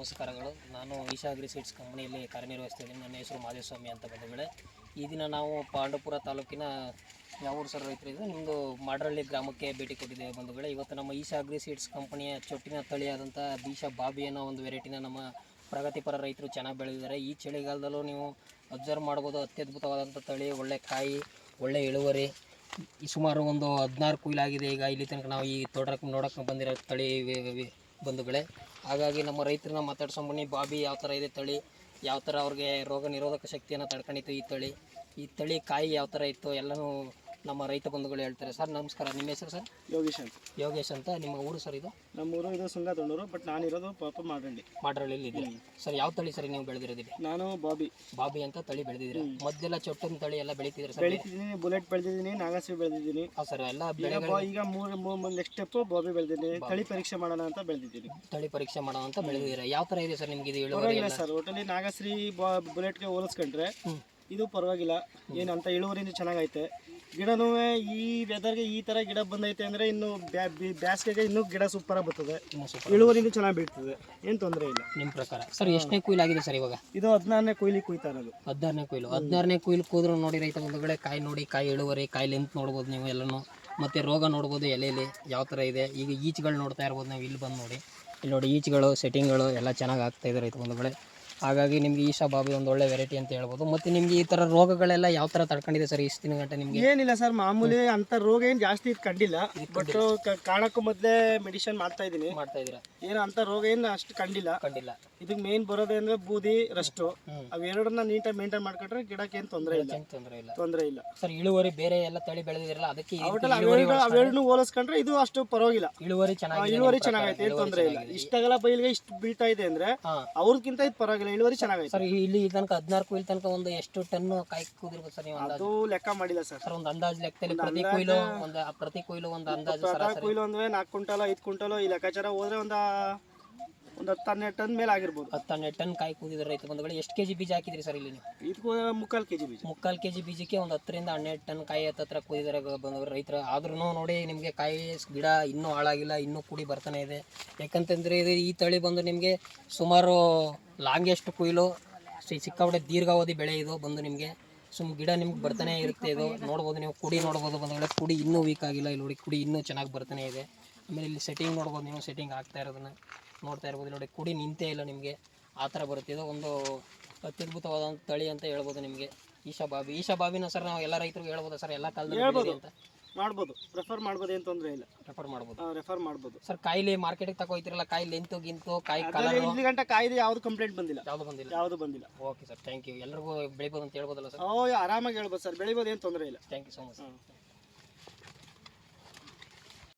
ನಮಸ್ಕಾರಗಳು. ನಾನು Isha agri seeds ಕಂಪನಿಯಲ್ಲಿ ಕಾರ್ಯನಿರ್ವಹಿಸ್ತಿದ್ದೀನಿ. ನನ್ನ ಹೆಸರು ಮಾದೇಸ್ವಾಮಿ ಅಂತ ಬಂಧುಗಳೇ. ಈ ದಿನ ನಾವು ಪಾಂಡವಪುರ ತಾಲೂಕಿನ ಯಾವೂರು ಸರ್ ರೈತರು ಇದು ನಿಮ್ಮದು ಮಾಡರಳ್ಳಿ ಗ್ರಾಮಕ್ಕೆ ಭೇಟಿ ಕೊಟ್ಟಿದ್ದೇವೆ ಬಂಧುಗಳೇ. ಇವತ್ತು ನಮ್ಮ ಈಶಾ ಅಗ್ರಿ ಸೀಡ್ಸ್ ಕಂಪನಿಯ ಚೊಟ್ಟಿನ ತಳಿಯಾದಂಥ ಬೀಶಾ ಬಾಬಿ ಅನ್ನೋ ಒಂದು ವೆರೈಟಿನ ನಮ್ಮ ಪ್ರಗತಿಪರ ರೈತರು ಚೆನ್ನಾಗಿ ಬೆಳೆದಿದ್ದಾರೆ. ಈ ಚಳಿಗಾಲದಲ್ಲೂ ನೀವು ಅಬ್ಸರ್ವ್ ಮಾಡ್ಬೋದು, ಅತ್ಯದ್ಭುತವಾದಂಥ ತಳಿ, ಒಳ್ಳೆ ಕಾಯಿ, ಒಳ್ಳೆ ಇಳುವರಿ. ಸುಮಾರು ಒಂದು 16 ಕುಯ್ಲಾಗಿದೆ ಈಗ ಇಲ್ಲಿ ತನಕ ನಾವು ಈ ತೋಟಕ್ಕೆ ನೋಡೋಕ್ಕೆ ಬಂದಿರೋ ತಳಿ ಬಂಧುಗಳೇ. ಹಾಗಾಗಿ ನಮ್ಮ ರೈತರನ್ನ ಮಾತಾಡ್ಸ್ಕೊಂಬನ್ನಿ, ಬಾಬಿ ಯಾವ ಥರ ಇದೆ ತಳಿ, ಯಾವ ಥರ ಅವ್ರಿಗೆ ರೋಗ ನಿರೋಧಕ ಶಕ್ತಿಯನ್ನು ತಡ್ಕೊಂಡಿತ್ತು ಈ ತಳಿ ಕಾಯಿ ಯಾವ ಥರ ಇತ್ತು ಎಲ್ಲನೂ ನಮ್ಮ ರೈತ ಬಂಧುಗಳು ಹೇಳ್ತಾರೆ. ಸರ್ ನಮಸ್ಕಾರ, ನಿಮ್ಮ ಹೆಸರು ಸರ್? ಯೋಗೇಶ್ ಅಂತ. ನಿಮ್ಮ ಊರು ಸರ್ ಇದು? ನಮ್ಮೂರು ಇದು ಸುಂಗದೊಣ್ಣೂರು, ಬಟ್ ನಾನಿರೋದು ಪಾಪ ಮಾಡರಳ್ಳಿ ಇದೆ ಸರ್. ಯಾವ ತಳಿ ಸರ್ ನೀವು ಬೆಳೆದಿರೋದಿಲ್ಲ? ನಾನು ಬಾಬಿ ಅಂತ ತಳಿ ಬೆಳೆದಿದ್ದೀರಾ? ಮೊದಲೆಲ್ಲ ಚೊಟ್ಟನ ತಳಿ ಎಲ್ಲ ಬೆಳೀತಿದ್ರೆ ಸರ್? ಬೆಳಿತಿದ್ದೀನಿ, ಬುಲೆಟ್ ಬೆಳೆದಿದ್ದೀನಿ, ನಾಗಶ್ರೀ ಬೆಳೆದಿದ್ದೀನಿ. ಹಾಂ ಸರ್, ಎಲ್ಲ ಈಗ ನೆಕ್ಸ್ಟ್ ಸ್ಟೆಪ್ ಬಾಬಿ ಬೆಳೆದಿದ್ದೀನಿ. ತಳಿ ಪರೀಕ್ಷೆ ಮಾಡೋಣ ಅಂತ ಬೆಳೆದಿದ್ದೀನಿ. ತಳಿ ಪರೀಕ್ಷೆ ಮಾಡೋಣ ಅಂತ ಬೆಳೆದಿದ್ದೀರಾ? ಯಾವ ಥರ ಇದೆ ಸರ್ ನಿಮ್ಗೆ ಇದು ಇಳುವರಿ? ಸರ್ ಒಟ್ಟಲ್ಲಿ ನಾಗಶ್ರೀ ಬುಲೆಟ್ಗೆ ಹೋಲಿಸ್ಕೊಂಡ್ರೆ ಇದು ಪರವಾಗಿಲ್ಲ, ಏನಂತ ಇಳುವರಿನೂ ಚೆನ್ನಾಗೈತೆ. ಗಿಡನೂ ಈ ವೆದರ್ಗೆ ಈ ಥರ ಗಿಡ ಬಂದೈತೆ ಅಂದರೆ ಇನ್ನು ಬ್ಯಾಸ್ಗೆಗೆ ಇನ್ನೂ ಗಿಡ ಸೂಪರಾಗಿ ಬರ್ತದೆ, ಇಳುವರಿನೂ ಚೆನ್ನಾಗಿ ಬೀಳ್ತದೆ, ಏನು ತೊಂದರೆ ಇಲ್ಲ. ನಿಮ್ಮ ಪ್ರಕಾರ ಸರ್ ಎಷ್ಟನೇ ಕೊಯ್ಲಾಗಿದೆ ಸರ್ ಇವಾಗ? ಇದು 14ನೇ ಕೊಯ್ಲಿ ಕುಯ್ತಾ ಇರೋದು. 16ನೇ ಕೊಯ್ಲು ಕೂದ್ರು ನೋಡಿ ರೈತ ಬಂಧುಗಳೇ. ಕಾಯಿ ನೋಡಿ, ಕಾಯಿ ಇಳುವರಿ, ಕಾಯಿ ಲೆಂತ್ ನೋಡ್ಬೋದು ನೀವು ಎಲ್ಲನೂ. ಮತ್ತು ರೋಗ ನೋಡ್ಬೋದು ಎಲೆಯಲ್ಲಿ ಯಾವ ಥರ ಇದೆ. ಈಗ ಈಚ್ಗಳು ನೋಡ್ತಾ ಇರ್ಬೋದು ನಾವು, ಇಲ್ಲಿ ಬಂದು ನೋಡಿ, ಇಲ್ಲಿ ನೋಡಿ ಈಚ್ಗಳು, ಸೆಟ್ಟಿಂಗ್ಗಳು ಎಲ್ಲ ಚೆನ್ನಾಗಿ ಆಗ್ತಾಯಿದೆ ರೈತ ಬಂಧುಗಳೇ. ಹಾಗಾಗಿ ನಿಮಗೆ ಈಶಾ ಬಾಬಿ ಒಂದು ಒಳ್ಳೆ ವೆರೈಟಿ ಅಂತ ಹೇಳ್ಬೋದು. ಮತ್ತು ನಿಮಗೆ ಈ ಥರ ರೋಗಗಳೆಲ್ಲ ಯಾವ ಥರ ತಡ್ಕೊಂಡಿದೆ ಸರ್ ಇಷ್ಟು ದಿನ ಗಂಟೆ? ನಿಮಗೆ ಏನಿಲ್ಲ ಸರ್, ಮಾಮೂಲಿ ಅಂಥ ರೋಗ ಏನು ಜಾಸ್ತಿ ಇದು ಕಂಡಿಲ್ಲ. ಬಟ್ ಕಾಣಕ್ಕೂ ಮೊದಲೇ ಮೆಡಿಸಿನ್ ಮಾಡ್ತಾ ಇದ್ದೀರಾ? ಏನು ಅಂಥ ರೋಗ ಏನು ಅಷ್ಟು ಕಂಡಿಲ್ಲ. ಇದಕ್ಕೆ ಮೇನ್ ಬರೋದೇ ಅಂದರೆ ಬೂದಿ, ರಸ್ಟು, ಅವೆರಡನ್ನ ನೀಟಾಗಿ ಮೇಂಟೈನ್ ಮಾಡ್ಕೊಂಡ್ರೆ ಗಿಡಕ್ಕೆ ಏನು ತೊಂದರೆ ಇಲ್ಲ. ಸರ್ ಇಳುವರಿ ಬೇರೆ ಎಲ್ಲ ತಳಿ ಬೆಳೆದಿರಲ್ಲ, ಅದಕ್ಕೆ ಅವೆರಡನ್ನೂ ಹೋಲಿಸ್ಕೊಂಡ್ರೆ ಇದು ಅಷ್ಟು ಪರವಾಗಿಲ್ಲ. ಇಳುವರಿ ಚೆನ್ನಾಗೈತೆ, ಏನು ತೊಂದರೆ ಇಲ್ಲ. ಇಷ್ಟಾಗಲ್ಲ ಬೈಲ್ಗೆ ಇಷ್ಟು ಬೀಳ್ತಾ ಇದೆ ಅಂದರೆ ಅವ್ರಕ್ಕಿಂತ ಇದು ಪರವಾಗಿಲ್ಲ, ಇಳುವರಿ ಚೆನ್ನಾಗೈತೆ. ಸರ್ ಇಲ್ಲಿ ತನಕ 16 ಕೊಯ್ಲು ತನಕ ಒಂದು ಎಷ್ಟು ಟನ್ ಕಾಯಿ ಕೂದಿರ್ಬೋದು ಸರ್ ನೀವು? ಅದು ಲೆಕ್ಕ ಮಾಡಿಲ್ಲ ಸರ್. ಒಂದು ಅಂದಾಜು ಲೆಕ್ಕದಲ್ಲಿ ಪ್ರತಿ ಕೊಯ್ಲು ಒಂದು ಅಂದಾಜು ಕೊಯ್ಲು ಅಂದ್ರೆ 4 ಕ್ವಿಂಟಲ್ 5 ಕ್ವಿಂಟಲ್ ಈ ಲೆಕ್ಕಾಚಾರ ಹೋದ್ರೆ ಒಂದು 10-12 ಟನ್ ಮೇಲೆ ಆಗಿರ್ಬೋದು. 10-12 ಟನ್ ಕಾಯಿ ಕೂದಿದ್ರೆ ರೈತ ಬಂಧುಗಳು. ಎಷ್ಟು ಕೆಜಿ ಬೀಜ ಹಾಕಿದ್ರಿ ಸರ್ ಇಲ್ಲಿ ನೀವು? ಇದಕ್ಕೂ 3/4 ಕೆಜಿ ಬೀಜ. 3/4 ಕೆಜಿ ಬೀಜಕ್ಕೆ ಒಂದು 10ರಿಂದ 12 ಟನ್ ಕಾಯಿ ಹತ್ರ ಕೂದಿದ್ದಾರೆ ಬಂದವರು ರೈತರು. ಆದ್ರೂ ನೋಡಿ ನಿಮಗೆ ಕಾಯಿ ಗಿಡ ಇನ್ನೂ ಹಾಳಾಗಿಲ್ಲ, ಇನ್ನೂ ಕುಡಿ ಬರ್ತಾನೆ ಇದೆ. ಯಾಕಂತಂದರೆ ಇದು ಈ ತಳಿ ಬಂದು ನಿಮಗೆ ಸುಮಾರು ಲಾಂಗೆಸ್ಟ್ ಕೊಯ್ಲು, ಸಿಕ್ಕಾಪಟ್ಟೆ ದೀರ್ಘಾವಧಿ ಬೆಳೆ ಇದು ಬಂದು ನಿಮಗೆ ಗಿಡ ನಿಮ್ಗೆ ಬರ್ತಾನೆ ಇರುತ್ತೆ. ಇದು ನೋಡ್ಬೋದು ನೀವು, ಕುಡಿ ನೋಡ್ಬೋದು ಬಂದಗಳ ಕುಡಿ ಇನ್ನೂ ವೀಕ್ ಆಗಿಲ್ಲ. ಇಲ್ಲಿ ನೋಡಿ ಕುಡಿ ಇನ್ನೂ ಚೆನ್ನಾಗಿ ಬರ್ತಾನೆ ಇದೆ. ಆಮೇಲೆ ಇಲ್ಲಿ ಸೆಟ್ಟಿಂಗ್ ನೋಡ್ಬೋದು ನೀವು, ಸೆಟ್ಟಿಂಗ್ ಆಗ್ತಾ ಇರೋದನ್ನ ನೋಡ್ತಾ ಇರ್ಬೋದು. ನೋಡಿ ಕುಡಿ ನಿಂತೇ ಇಲ್ಲ ನಿಮಗೆ, ಆ ಥರ ಬರುತ್ತೆ. ಇದು ಒಂದು ಅತ್ಯದ್ಭುತವಾದಂಥ ತಳಿ ಅಂತ ಹೇಳ್ಬೋದು ನಿಮಗೆ ಈಶಾ ಬಾಬಿನ ಸರ್ ನಾವು ಎಲ್ಲ ರೈತರಿಗೆ ಹೇಳ್ಬೋದು ಸರ್, ಎಲ್ಲ ಕಾಲದಲ್ಲಿ ಅಂತ ಮಾಡ್ಬೋದು, ರೆಫರ್ ಮಾಡ್ಬೋದು, ಏನು ತೊಂದರೆ ಇಲ್ಲ. ರೆಫರ್ ಮಾಡ್ಬೋದು ಸರ್. ಕಾಯಿಲೆ ಮಾರ್ಕೆಟಿಗೆ ತಗೋಯ್ತಿರಲ್ಲ, ಕಾಯಿ ಲೆಂತು ಗಿಂತು ಕಾಯಿ ಕಲರ್ ಇಲ್ಲಿ ಗಂಟೆ ಕಾಯ್ದೆ ಯಾವ್ದು ಕಂಪ್ಲೇಂಟ್ ಬಂದಿಲ್ಲ. ಯಾವುದು ಬಂದಿಲ್ಲ. Okay sir, thank you. ಎಲ್ಲರಿಗೂ ಬೆಳಿಬೋದು ಅಂತ ಹೇಳ್ಬೋದಲ್ಲ ಸರ್? ಆರಾಮಾಗಿ ಹೇಳ್ಬೋದು ಸರ್, ಬೆಳಿಬೋದು, ಏನು ತೊಂದರೆ ಇಲ್ಲ. Thank you so much.